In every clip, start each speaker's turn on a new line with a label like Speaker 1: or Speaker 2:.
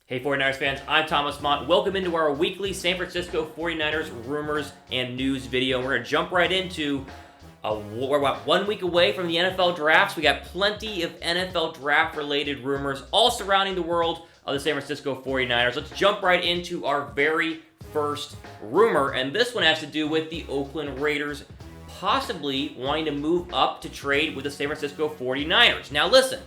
Speaker 1: Hey 49ers fans, I'm Thomas Mott. Welcome into our weekly San Francisco 49ers rumors and news video. We're going to jump right into, we're about 1 week away from the NFL drafts. We got plenty of NFL draft related rumors all surrounding the world of the San Francisco 49ers. Let's jump right into our very first rumor, and this one has to do with the Oakland Raiders possibly wanting to move up to trade with the San Francisco 49ers. Now listen,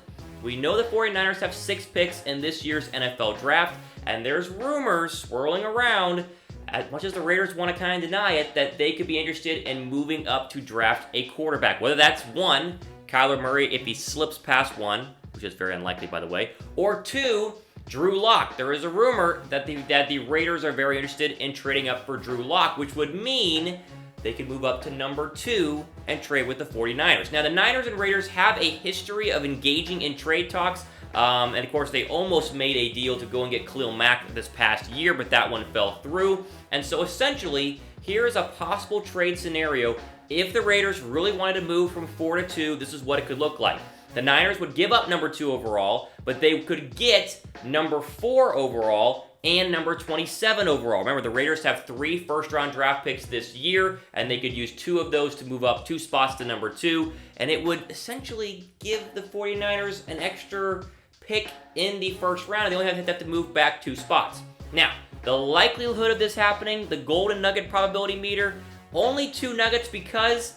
Speaker 1: we know the 49ers have 6 picks in this year's NFL draft, and there's rumors swirling around, as much as the Raiders want to kind of deny it, that they could be interested in moving up to draft a quarterback. Whether that's 1, Kyler Murray if he slips past 1, which is very unlikely by the way, or 2, Drew Lock. There is a rumor that the Raiders are very interested in trading up for Drew Lock, which would mean they could move up to number 2 and trade with the 49ers. Now, the Niners and Raiders have a history of engaging in trade talks, and of course, they almost made a deal to go and get Khalil Mack this past year, but that one fell through. And so, essentially, here is a possible trade scenario. If the Raiders really wanted to move from 4 to 2, this is what it could look like. The Niners would give up number 2 overall, but they could get number 4 overall and number 27 overall. Remember, the Raiders have 3 first-round draft picks this year, and they could use 2 of those to move up 2 spots to number 2, and it would essentially give the 49ers an extra pick in the first round, and they only have to move back 2 spots. Now, the likelihood of this happening, the golden nugget probability meter, only 2 nuggets, because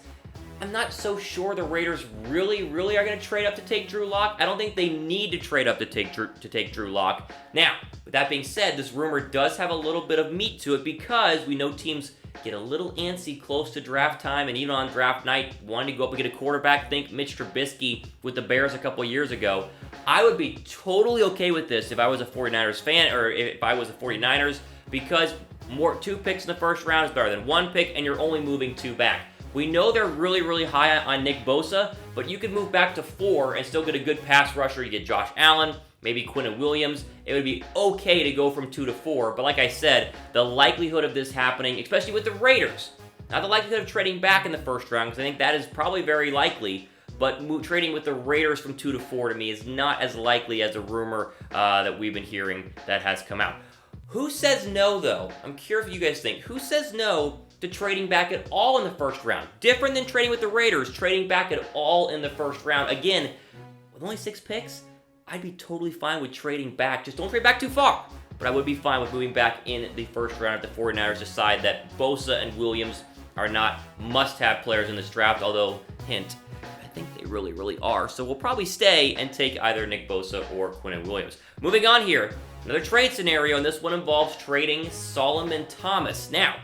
Speaker 1: I'm not so sure the Raiders really are going to trade up to take Drew Lock. I don't think they need to trade up to take Drew Lock. Now, with that being said, this rumor does have a little bit of meat to it because we know teams get a little antsy close to draft time, and even on draft night, wanting to go up and get a quarterback. Think Mitch Trubisky with the Bears a couple years ago. I would be totally okay with this if I was a 49ers fan, or if I was the 49ers, because 2 picks in the first round is better than 1 pick, and you're only moving 2 back. We know they're really high on Nick Bosa, but you could move back to 4 and still get a good pass rusher. You get Josh Allen, maybe Quinnen Williams. It would be okay to go from 2 to 4, but like I said, the likelihood of this happening, especially with the Raiders, not the likelihood of trading back in the first round, because I think that is probably very likely, but trading with the Raiders from 2 to 4 to me is not as likely as a rumor that we've been hearing that has come out. Who says no, though? I'm curious what you guys think. Who says no to trading back at all in the first round? Different than trading with the Raiders, trading back at all in the first round. Again, with only 6 picks, I'd be totally fine with trading back. Just don't trade back too far. But I would be fine with moving back in the first round if the 49ers decide that Bosa and Williams are not must-have players in this draft, although, hint, I think they really are. So we'll probably stay and take either Nick Bosa or Quinnen Williams. Moving on here, another trade scenario, and this one involves trading Solomon Thomas. Now,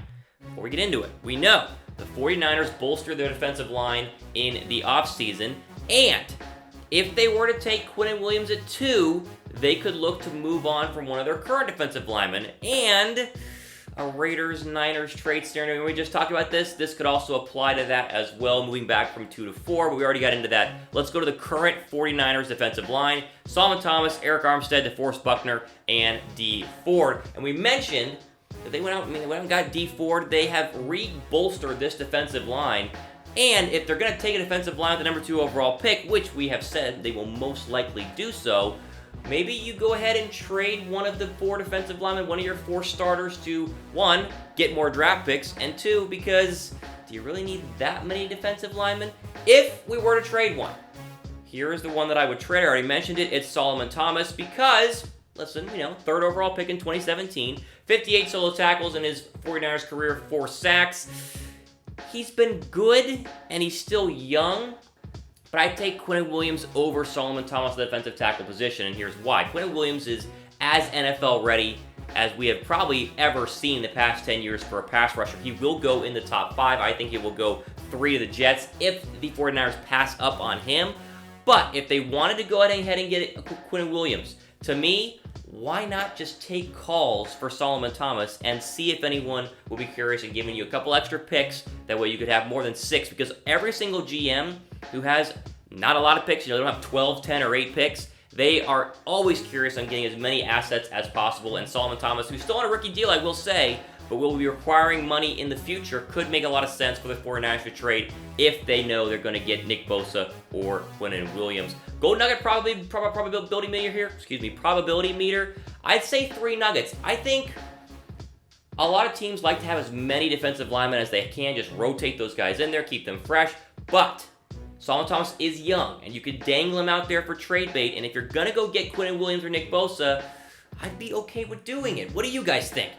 Speaker 1: before we get into it, we know the 49ers bolstered their defensive line in the offseason, and if they were to take Quinnen Williams at 2, they could look to move on from one of their current defensive linemen, and a Raiders-Niners trade scenario. We just talked about this. This could also apply to that as well, moving back from 2 to 4, but we already got into that. Let's go to the current 49ers defensive line. Solomon Thomas, Eric Armstead, DeForest Buckner, and Dee Ford. And we mentioned that they went out and got Dee Ford. They have re-bolstered this defensive line. And if they're going to take a defensive line with the number 2 overall pick, which we have said they will most likely do so, maybe you go ahead and trade one of the 4 defensive linemen, one of your 4 starters, to 1, get more draft picks, and 2, because do you really need that many defensive linemen? If we were to trade one, here is the one that I would trade. I already mentioned it. It's Solomon Thomas because, listen, 3rd overall pick in 2017, 58 solo tackles in his 49ers career, 4 sacks. He's been good, and he's still young, but I take Quinnen Williams over Solomon Thomas at the defensive tackle position, and here's why. Quinnen Williams is as NFL ready as we have probably ever seen the past 10 years for a pass rusher. He will go in the top 5. I think he will go 3 to the Jets if the 49ers pass up on him. But if they wanted to go ahead and get Quinnen Williams, to me, why not just take calls for Solomon Thomas and see if anyone will be curious in giving you a couple extra picks? That way you could have more than 6, because every single GM who has not a lot of picks, they don't have 12, 10, or 8 picks, they are always curious on getting as many assets as possible. And Solomon Thomas, who's still on a rookie deal, I will say, but will be requiring money in the future. Could make a lot of sense for the 49ers to trade if they know they're going to get Nick Bosa or Quinnen Williams. Gold Nugget probability meter here. Probability meter. I'd say 3 Nuggets. I think a lot of teams like to have as many defensive linemen as they can, just rotate those guys in there, keep them fresh, but Solomon Thomas is young, and you could dangle him out there for trade bait, and if you're going to go get Quinnen Williams or Nick Bosa, I'd be okay with doing it. What do you guys think?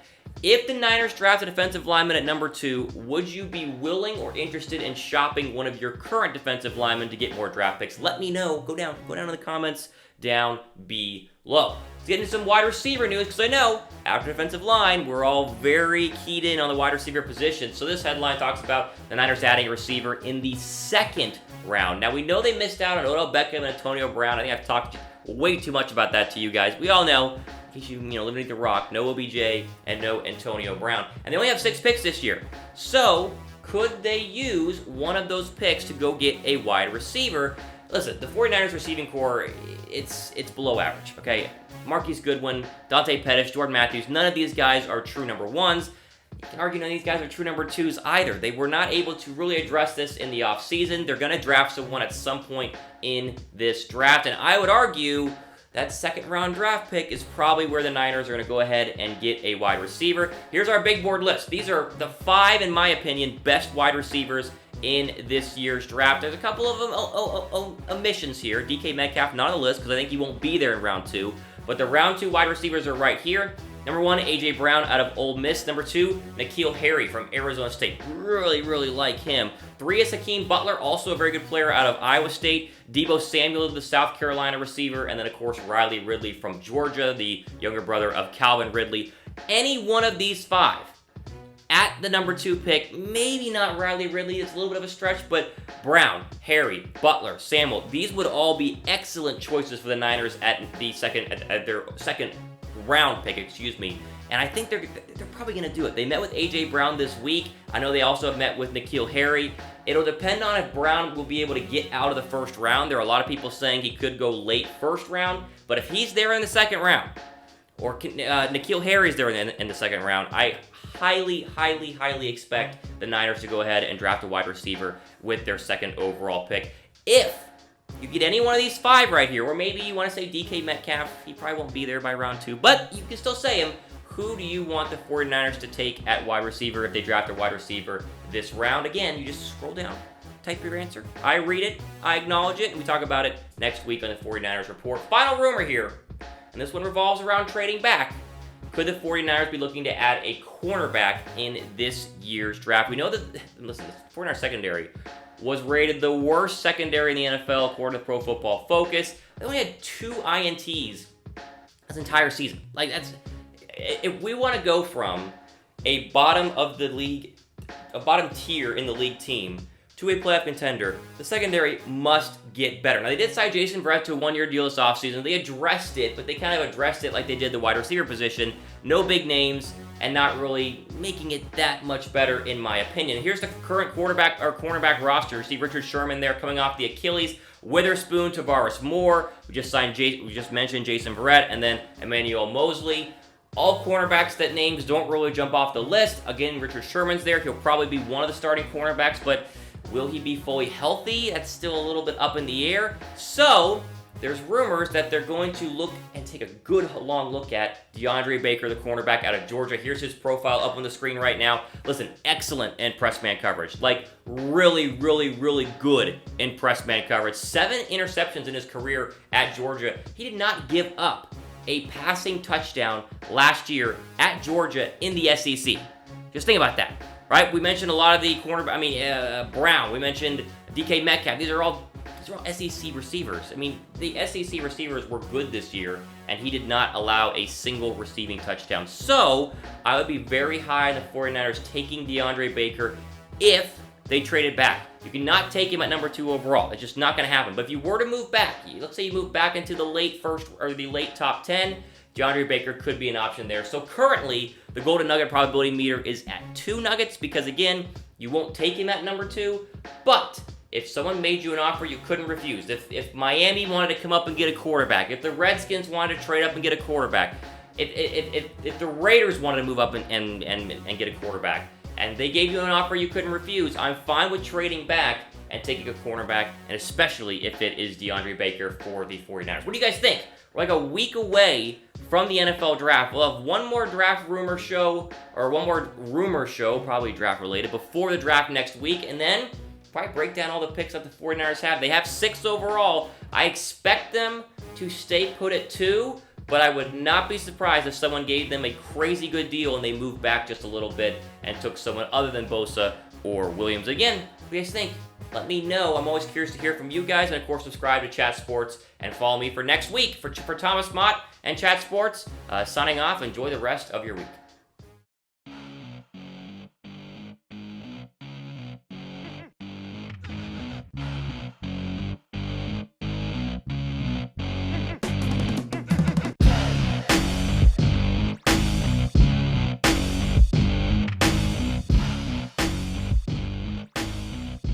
Speaker 1: If the Niners draft a defensive lineman at number 2, would you be willing or interested in shopping one of your current defensive linemen to get more draft picks? Let me know. Go down in the comments down below. Let's get into some wide receiver news, because I know after defensive line, we're all very keyed in on the wide receiver position. So this headline talks about the Niners adding a receiver in the 2nd round. Now, we know they missed out on Odell Beckham and Antonio Brown. I think I've talked way too much about that to you guys. We all know, in case you live beneath the rock, no OBJ and no Antonio Brown. And they only have 6 picks this year. So, could they use one of those picks to go get a wide receiver? Listen, the 49ers receiving core, it's below average, okay? Marquise Goodwin, Dante Pettis, Jordan Matthews, none of these guys are true number 1s. You can argue none of these guys are true number 2s either. They were not able to really address this in the offseason. They're going to draft someone at some point in this draft, and I would argue that 2nd round draft pick is probably where the Niners are going to go ahead and get a wide receiver. Here's our big board list. These are the 5, in my opinion, best wide receivers in this year's draft. There's a couple of omissions here. DK Metcalf not on the list because I think he won't be there in round 2. But the round 2 wide receivers are right here. Number 1, A.J. Brown out of Ole Miss. Number 2, N'Keal Harry from Arizona State. Really, really like him. 3 is Hakeem Butler, also a very good player out of Iowa State. Deebo Samuel, the South Carolina receiver. And then, of course, Riley Ridley from Georgia, the younger brother of Calvin Ridley. Any one of these 5 at the number 2 pick, maybe not Riley Ridley, it's a little bit of a stretch, but Brown, Harry, Butler, Samuel, these would all be excellent choices for the Niners at their 2nd round pick, and I think they're probably going to do it. They met with A.J. Brown this week. I know they also have met with N'Keal Harry. It'll depend on if Brown will be able to get out of the 1st round. There are a lot of people saying he could go late 1st round, but if he's there in the 2nd round, or N'Keal Harry's there in the 2nd round, I highly expect the Niners to go ahead and draft a wide receiver with their 2nd overall pick. If you get any one of these 5 right here, or maybe you want to say DK Metcalf, he probably won't be there by round 2, but you can still say him. Who do you want the 49ers to take at wide receiver if they draft a wide receiver this round? Again, you just scroll down, type your answer. I read it, I acknowledge it, and we talk about it next week on the 49ers Report. Final rumor here, and this one revolves around trading back. Could the 49ers be looking to add a cornerback in this year's draft? We know that, listen, the 49ers secondary was rated the worst secondary in the NFL according to Pro Football Focus. They only had 2 INTs this entire season. Like, that's, if we want to go from a bottom of the league, a bottom tier in the league team to a playoff contender, the secondary must get better. Now, they did sign Jason Verrett to a 1-year deal this offseason. They addressed it, but they kind of addressed it like they did the wide receiver position. No big names, and not really making it that much better, in my opinion. Here's the current cornerback roster. You see Richard Sherman there coming off the Achilles. Witherspoon, Tavares Moore. We just mentioned Jason Verrett, and then Emmanuel Mosley. All cornerbacks that names don't really jump off the list. Again, Richard Sherman's there. He'll probably be one of the starting cornerbacks, but will he be fully healthy? That's still a little bit up in the air. So, there's rumors that they're going to look and take a good long look at DeAndre Baker, the cornerback out of Georgia. Here's his profile up on the screen right now. Listen, excellent in press man coverage. Like, really good in press man coverage. 7 interceptions in his career at Georgia. He did not give up a passing touchdown last year at Georgia in the SEC. Just think about that, right? We mentioned a lot of the Brown. We mentioned DK Metcalf. These are all SEC receivers. I mean, the SEC receivers were good this year, and he did not allow a single receiving touchdown. So, I would be very high on the 49ers taking DeAndre Baker if they traded back. You cannot take him at number 2 overall. It's just not going to happen. But if you were to move back, let's say you move back into the late first or the late top 10, DeAndre Baker could be an option there. So currently, the Golden Nugget probability meter is at 2 Nuggets because, again, you won't take him at number 2. But if someone made you an offer you couldn't refuse, if Miami wanted to come up and get a quarterback, if the Redskins wanted to trade up and get a quarterback, if the Raiders wanted to move up and get a quarterback, and they gave you an offer you couldn't refuse, I'm fine with trading back and taking a cornerback, and especially if it is DeAndre Baker for the 49ers. What do you guys think? We're like a week away from the NFL draft. We'll have one more rumor show, probably draft related, before the draft next week, and then probably break down all the picks that the 49ers have. They have 6 overall. I expect them to stay put at 2, but I would not be surprised if someone gave them a crazy good deal and they moved back just a little bit and took someone other than Bosa or Williams. Again, what do you guys think? Let me know. I'm always curious to hear from you guys. And, of course, subscribe to Chat Sports and follow me for next week. For Thomas Mott and Chat Sports, signing off. Enjoy the rest of your week.